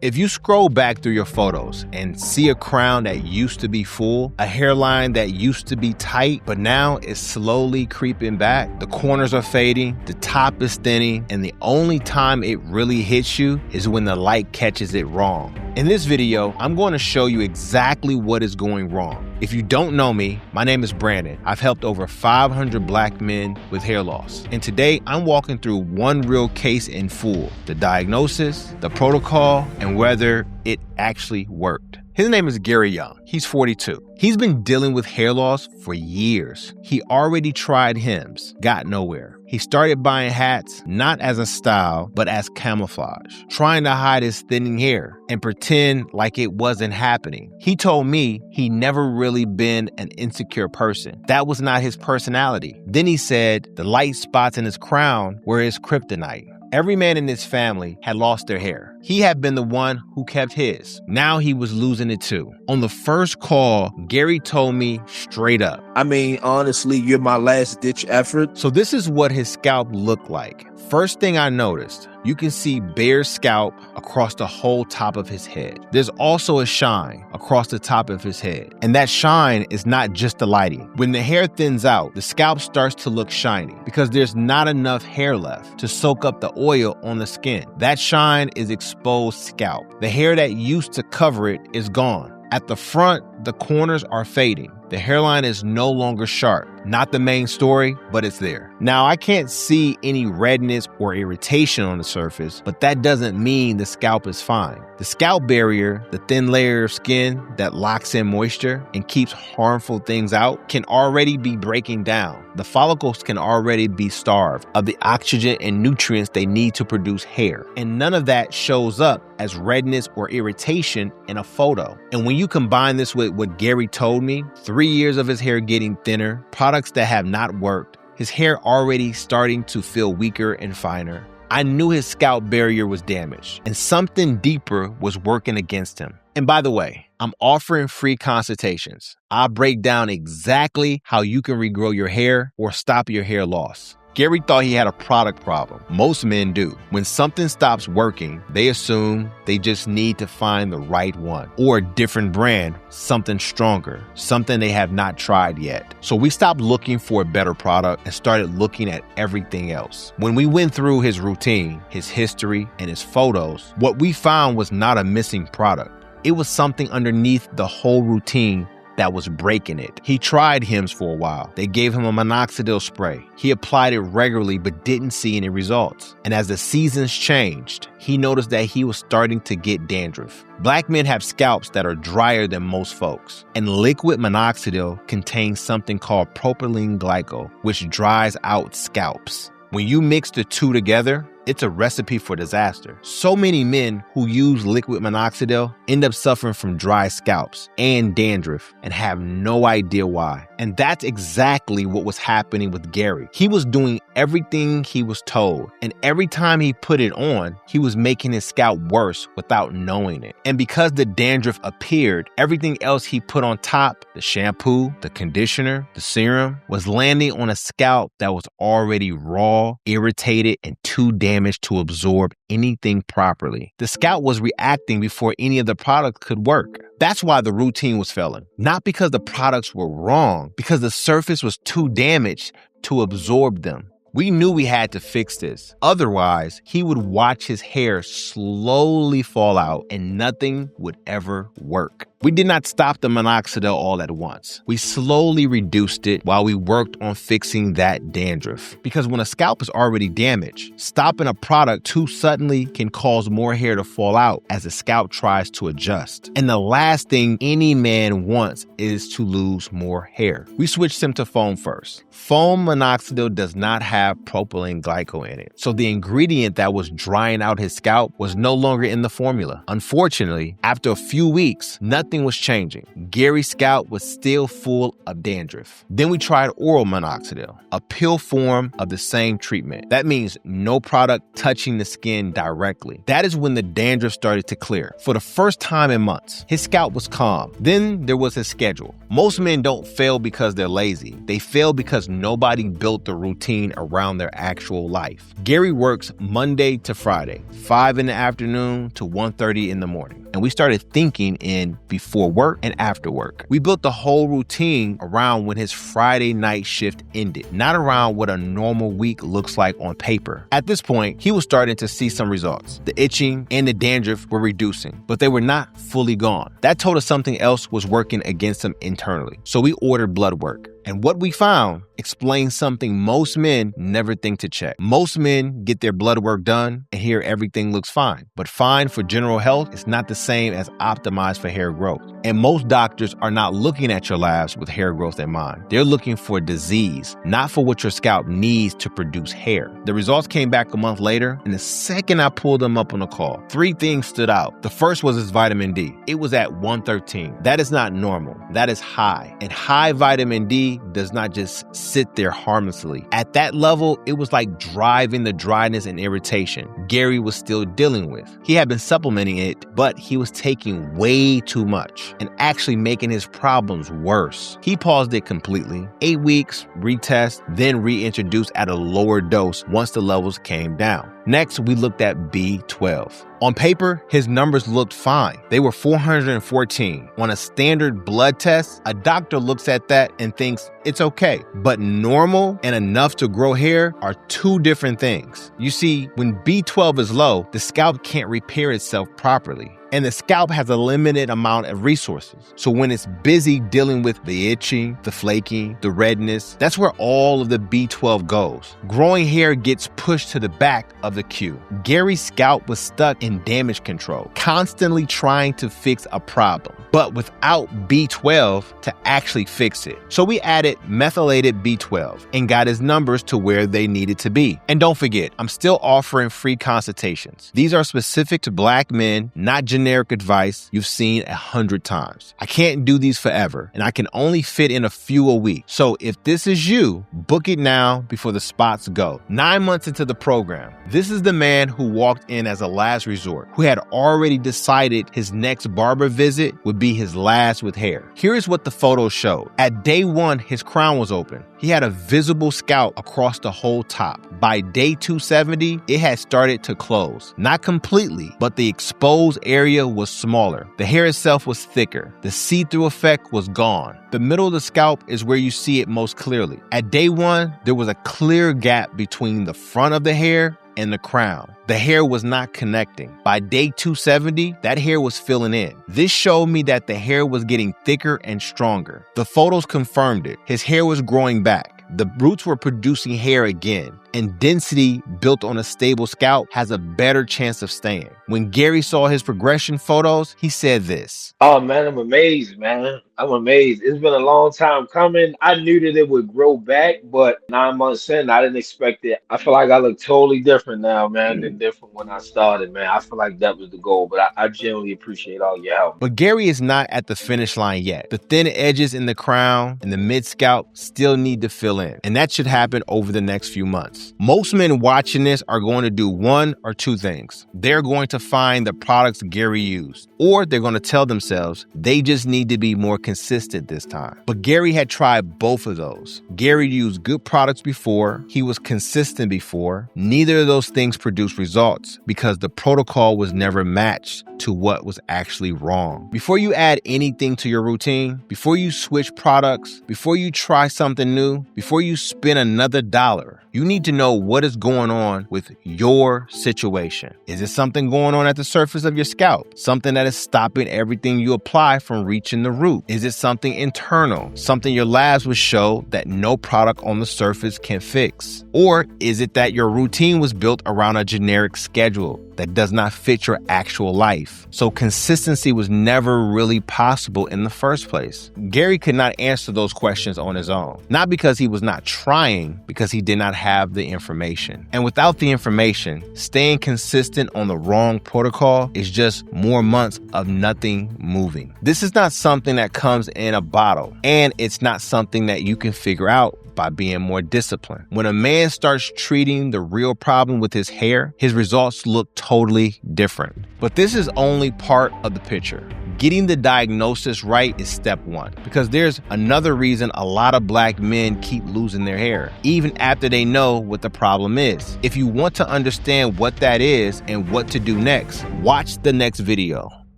If you scroll back through your photos and see a crown that used to be full, a hairline that used to be tight, but now is slowly creeping back, the corners are fading, the top is thinning, and the only time it really hits you is when the light catches it wrong. In this video, I'm going to show you exactly what is going wrong. If you don't know me, my name is Brandon. I've helped over 500 black men with hair loss. And today I'm walking through one real case in full, the diagnosis, the protocol, and whether it actually worked. His name is Gary Young. He's 42. He's been dealing with hair loss for years. He already tried Hims, got nowhere. He started buying hats, not as a style, but as camouflage, trying to hide his thinning hair and pretend like it wasn't happening. He told me he never really been an insecure person. That was not his personality. Then he said the light spots in his crown were his kryptonite. Every man in his family had lost their hair. He had been the one who kept his. Now he was losing it too. On the first call, Gary told me straight up. I mean, honestly, you're my last ditch effort. So this is what his scalp looked like. First thing I noticed, you can see bare scalp across the whole top of his head. There's also a shine across the top of his head. And that shine is not just the lighting. When the hair thins out, the scalp starts to look shiny because there's not enough hair left to soak up the oil on the skin. That shine is exposed scalp. The hair that used to cover it is gone. At the front, the corners are fading. The hairline is no longer sharp. Not the main story, but it's there. Now, I can't see any redness or irritation on the surface, but that doesn't mean the scalp is fine. The scalp barrier, the thin layer of skin that locks in moisture and keeps harmful things out, can already be breaking down. The follicles can already be starved of the oxygen and nutrients they need to produce hair. And none of that shows up as redness or irritation in a photo. And when you combine this with what Gary told me, 3 years of his hair getting thinner, products that have not worked, his hair already starting to feel weaker and finer, I knew his scalp barrier was damaged and something deeper was working against him. And by the way, I'm offering free consultations. I'll break down exactly how you can regrow your hair or stop your hair loss. Gary thought he had a product problem. Most men do. When something stops working, they assume they just need to find the right one or a different brand, something stronger, something they have not tried yet. So we stopped looking for a better product and started looking at everything else. When we went through his routine, his history, and his photos, what we found was not a missing product. It was something underneath the whole routine that was breaking it. He tried Hims for a while. They gave him a minoxidil spray. He applied it regularly but didn't see any results. And as the seasons changed, he noticed that he was starting to get dandruff. Black men have scalps that are drier than most folks. And liquid minoxidil contains something called propylene glycol, which dries out scalps. When you mix the two together, it's a recipe for disaster. So many men who use liquid minoxidil end up suffering from dry scalps and dandruff and have no idea why. And that's exactly what was happening with Gary. He was doing everything he was told. And every time he put it on, he was making his scalp worse without knowing it. And because the dandruff appeared, everything else he put on top, the shampoo, the conditioner, the serum, was landing on a scalp that was already raw, irritated, and too damaged to absorb anything properly. The scalp was reacting before any of the products could work. That's why the routine was failing. Not because the products were wrong, because the surface was too damaged to absorb them. We knew we had to fix this. Otherwise, he would watch his hair slowly fall out and nothing would ever work. We did not stop the minoxidil all at once. We slowly reduced it while we worked on fixing that dandruff. Because when a scalp is already damaged, stopping a product too suddenly can cause more hair to fall out as the scalp tries to adjust. And the last thing any man wants is to lose more hair. We switched him to foam first. Foam minoxidil does not have propylene glycol in it. So the ingredient that was drying out his scalp was no longer in the formula. Unfortunately, after a few weeks, nothing nothing was changing. Gary's scalp was still full of dandruff. Then we tried oral minoxidil, a pill form of the same treatment. That means no product touching the skin directly. That is when the dandruff started to clear. For the first time in months, his scalp was calm. Then there was his schedule. Most men don't fail because they're lazy. They fail because nobody built the routine around their actual life. Gary works Monday to Friday, 5 in the afternoon to 1:30 in the morning. And we started thinking in before work and after work. We built the whole routine around when his Friday night shift ended, not around what a normal week looks like on paper. At this point, he was starting to see some results. The itching and the dandruff were reducing, but they were not fully gone. That told us something else was working against him internally. So we ordered blood work. And what we found explains something most men never think to check. Most men get their blood work done and hear everything looks fine. But fine for general health is not the same as optimized for hair growth. And most doctors are not looking at your labs with hair growth in mind. They're looking for disease, not for what your scalp needs to produce hair. The results came back a month later, and the second I pulled them up on a call, 3 things stood out. The first was his vitamin D. It was at 113. That is not normal. That is high. And high vitamin D does not just sit there harmlessly. At that level, it was like driving the dryness and irritation Gary was still dealing with. He had been supplementing it, but he was taking way too much and actually making his problems worse. He paused it completely. 8 weeks, retest, then reintroduced at a lower dose once the levels came down. Next, we looked at B12. On paper, his numbers looked fine. They were 414. On a standard blood test, a doctor looks at that and thinks it's okay. But normal and enough to grow hair are 2 different things. You see, when B12 is low, the scalp can't repair itself properly. And the scalp has a limited amount of resources. So when it's busy dealing with the itching, the flaking, the redness, that's where all of the B12 goes. Growing hair gets pushed to the back of the queue. Gary's scalp was stuck in damage control, constantly trying to fix a problem, but without B12 to actually fix it. So we added methylated B12 and got his numbers to where they needed to be. And don't forget, I'm still offering free consultations. These are specific to Black men, not generic advice you've seen 100 times. I can't do these forever, and I can only fit in a few a week. So if this is you, book it now before the spots go. 9 months into the program, this is the man who walked in as a last resort, who had already decided his next barber visit would be his last with hair. Here's what the photos showed. At day 1, his crown was open. He had a visible scalp across the whole top. By day 270, it had started to close. Not completely, but the exposed area was smaller. The hair itself was thicker. The see-through effect was gone. The middle of the scalp is where you see it most clearly. At day 1, there was a clear gap between the front of the hair and the crown. The hair was not connecting. By day 270, that hair was filling in. This showed me that the hair was getting thicker and stronger. The photos confirmed it. His hair was growing back. The roots were producing hair again, and density built on a stable scalp has a better chance of staying. When Gary saw his progression photos, he said this. Oh man, I'm amazed, man. I'm amazed. It's been a long time coming. I knew that it would grow back, but 9 months in, I didn't expect it. I feel like I look totally different now, man, than different when I started, man. I feel like that was the goal, but I genuinely appreciate all your help. But Gary is not at the finish line yet. The thin edges in the crown and the mid-scalp still need to fill in, and that should happen over the next few months. Most men watching this are going to do 1 or 2 things. They're going to find the products Gary used, or they're going to tell themselves they just need to be more consistent this time. But Gary had tried both of those. Gary used good products before. He was consistent before. Neither of those things produced results because the protocol was never matched to what was actually wrong. Before you add anything to your routine, before you switch products, before you try something new, before you spend another dollar, you need to know what is going on with your situation. Is it something going on at the surface of your scalp? Something that is stopping everything you apply from reaching the root? Is it something internal? Something your labs would show that no product on the surface can fix? Or is it that your routine was built around a generic schedule that does not fit your actual life. So consistency was never really possible in the first place. Gary could not answer those questions on his own. Not because he was not trying, because he did not have the information. And without the information, staying consistent on the wrong protocol is just more months of nothing moving. This is not something that comes in a bottle, and it's not something that you can figure out by being more disciplined. When a man starts treating the real problem with his hair, his results look totally different. But this is only part of the picture. Getting the diagnosis right is step one, because there's another reason a lot of black men keep losing their hair, even after they know what the problem is. If you want to understand what that is and what to do next, watch the next video.